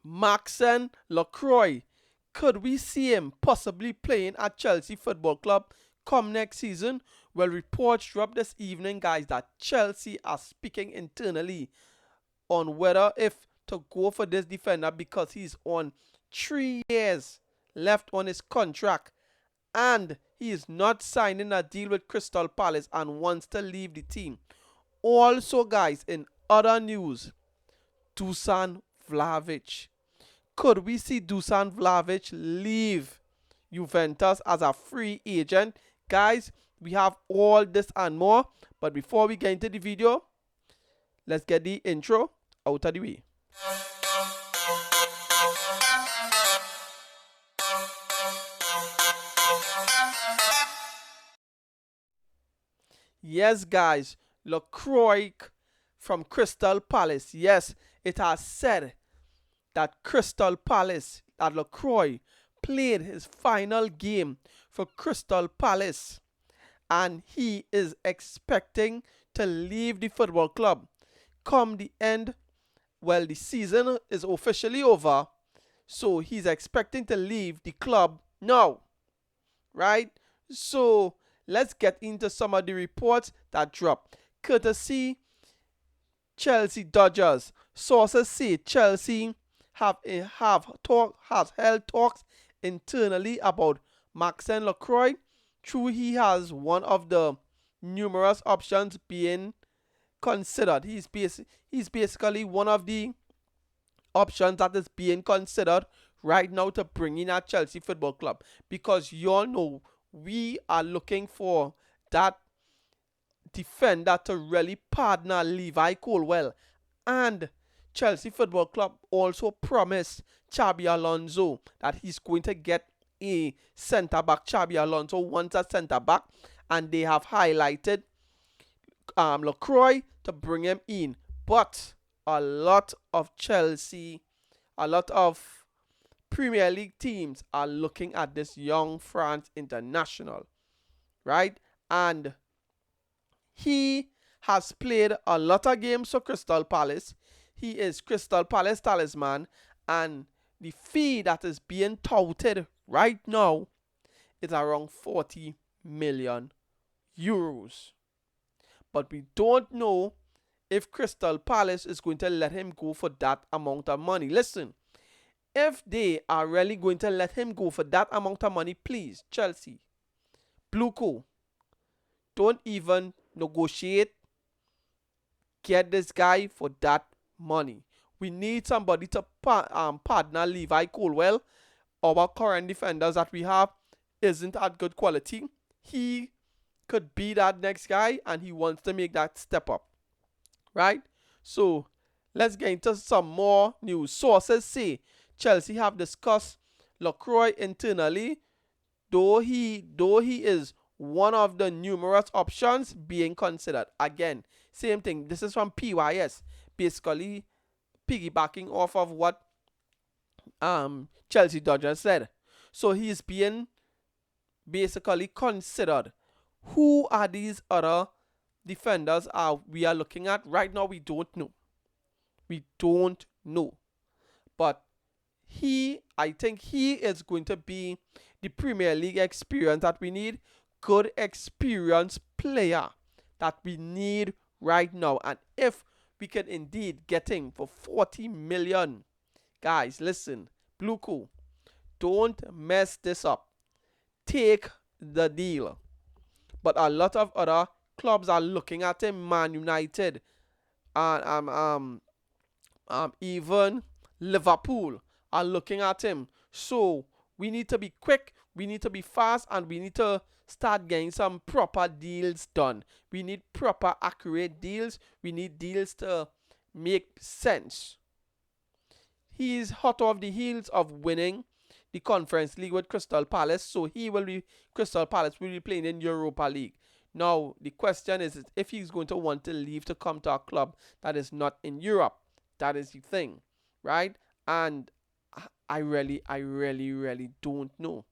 Maxence Lacroix. Could we see him possibly playing at Chelsea Football Club come next season? Well, reports dropped this evening, guys, that Chelsea are speaking internally on whether if to go for this defender because he's on 3 years left on his contract and he is not signing a deal with Crystal Palace and wants to leave the team. Also, guys, in other news, Dusan Vlahovic. Could we see Dusan Vlahovic leave Juventus as a free agent? Guys, we have all this and more. But before we get into the video, let's get the intro out of the way. Yes, guys, Lacroix from Crystal Palace. Yes, it has said that Lacroix played his final game for Crystal Palace and he is expecting to leave the football club come the end. Well, the season is officially over, so he's expecting to leave the club now, right? So let's get into some of the reports that dropped. Courtesy Chelsea Dodgers. Sources say Chelsea have held talks internally about Maxence Lacroix. True, he has one of the numerous options being considered. He's basically one of the options that is being considered right now to bring in at Chelsea Football Club, because you all know we are looking for that defender to really partner Levi Colwill, and Chelsea Football Club also promised Xabi Alonso that he's going to get a centre back. Xabi Alonso wants a centre back, and they have highlighted Lacroix to bring him in. But a lot of Premier League teams are looking at this young France international, right? And he has played a lot of games for Crystal Palace. He is Crystal Palace talisman, and the fee that is being touted right now is around 40 million euros. But we don't know if Crystal Palace is going to let him go for that amount of money. Listen, if they are really going to let him go for that amount of money, please, Chelsea, Blueco, don't even negotiate. Get this guy for that money. We need somebody to partner Levi Colwill. Our current defenders that we have isn't at good quality. He could be that next guy, and he wants to make that step up, right? So let's get into some more news. Sources say Chelsea have discussed Lacroix internally, though he is one of the numerous options being considered. Again, same thing. This is from PYS, basically piggybacking off of what Chelsea Dodgers said. So he's being basically considered. Who are these other defenders we are looking at? Right now, we don't know. We don't know. But I think he is going to be the Premier League experience that we need. Good experienced player that we need right now. And if we can indeed get him for 40 million, guys, listen, Blueco, don't mess this up. Take the deal. But a lot of other clubs are looking at him. Man United and even Liverpool are looking at him. So we need to be quick, we need to be fast, and we need to start getting some proper deals done. We need proper, accurate deals. We need deals to make sense. He is hot off the heels of winning the Conference League with Crystal Palace, so Crystal Palace will be playing in Europa League. Now, the question is if he's going to want to leave to come to a club that is not in Europe. That is the thing, right? And I really don't know.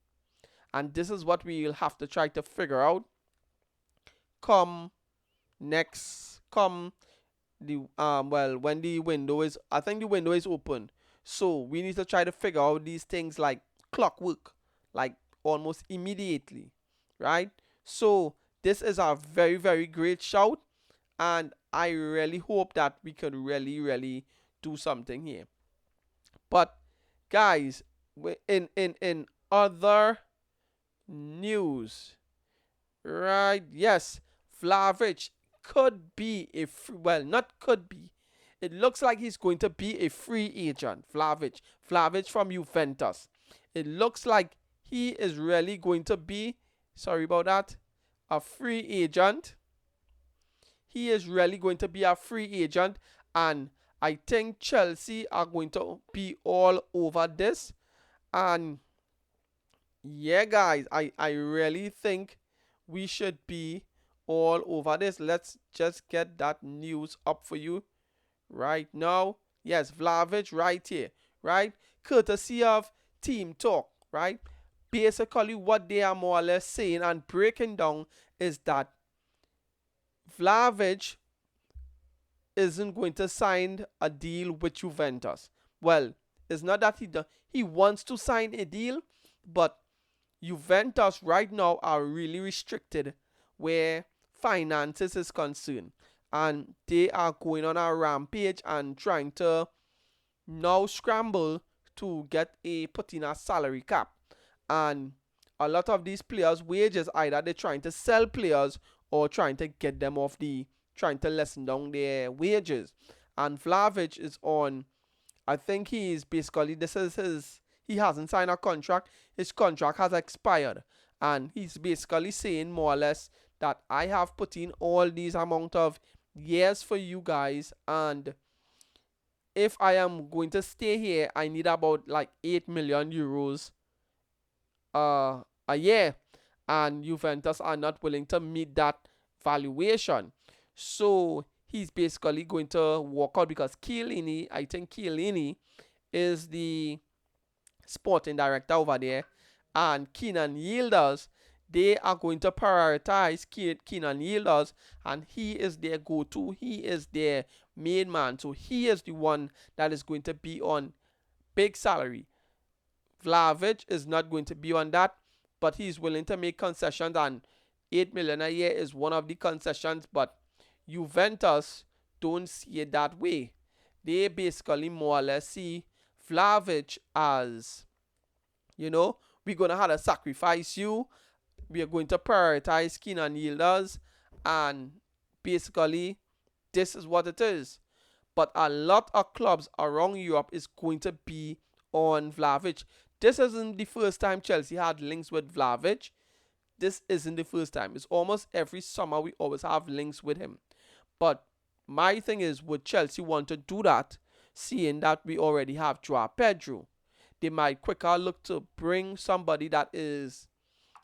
And this is what we'll have to try to figure out come the when the window is, I think the window is open. So we need to try to figure out these things like clockwork, like almost immediately, right? So this is a very, very great shout, and I really hope that we could really, really do something here. But guys, in other news, right? Yes, Vlahovic could be a well, not could be. It looks like he's going to be a free agent. Vlahovic from Juventus. It looks like he is really going to be. Sorry about that. A free agent. He is really going to be a free agent, and I think Chelsea are going to be all over this. And yeah, guys, I really think we should be all over this. Let's just get that news up for you right now. Yes, Vlahovic right here, right? Courtesy of Team Talk, right? Basically, what they are more or less saying and breaking down is that Vlahovic isn't going to sign a deal with Juventus. Well, it's not that he wants to sign a deal, but Juventus right now are really restricted where finances is concerned, and they are going on a rampage and trying to now scramble to get a put in a salary cap. And a lot of these players' wages, either they're trying to sell players or trying to get them off trying to lessen down their wages. And Vlahovic is on, I think he is basically, this is he hasn't signed a contract. His contract has expired. And he's basically saying more or less that I have put in all these amount of years for you guys, and if I am going to stay here, I need about like 8 million euros a year, and Juventus are not willing to meet that valuation. So he's basically going to walk out because Chiellini, I think Chiellini is the sporting director over there, and Kenan Yildiz, they are going to prioritize Kenan Yildiz, and he is their go-to. He is their main man. So he is the one that is going to be on big salary. Vlahovic is not going to be on that, but he's willing to make concessions, and 8 million a year is one of the concessions. But Juventus don't see it that way. They basically more or less see Vlahovic as, we're going to have to sacrifice you. We are going to prioritize Kenan Yildiz, and basically this is what it is. But a lot of clubs around Europe is going to be on Vlahovic. This isn't the first time Chelsea had links with Vlahovic. This isn't the first time. It's almost every summer we always have links with him. But my thing is, would Chelsea want to do that, seeing that we already have Joao Pedro? They might quicker look to bring somebody that is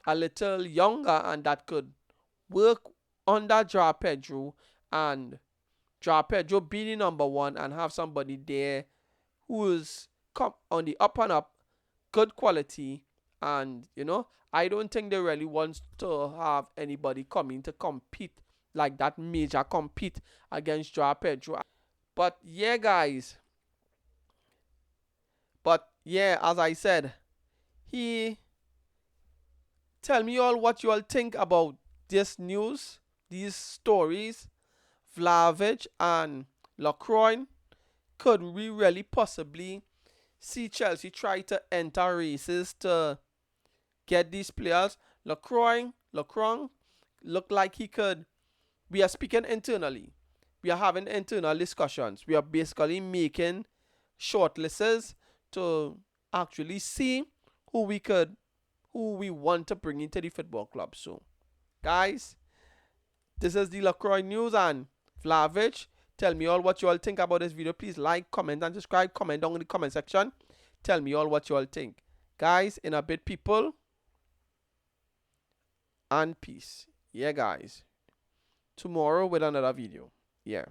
a little younger and that could work under Joao Pedro, and Joao Pedro be the number one, and have somebody there who is on the up and up, good quality. And I don't think they really want to have anybody coming to compete like that, major compete against Joao Pedro. But yeah, guys. But yeah, as I said, tell me all what you all think about this news, these stories. Vlahovic and Lacroix. Could we really possibly see Chelsea try to enter races to get these players? Lacroix look like he could. We are speaking internally. We are having internal discussions. We are basically making shortlists to actually see who we want to bring into the football club. So, guys, this is the Lacroix news, and Vlahovic. Tell me all what you all think about this video. Please like, comment, and subscribe. Comment down in the comment section. Tell me all what you all think. Guys, in a bit, people. And peace. Yeah, guys. Tomorrow with another video. Yeah.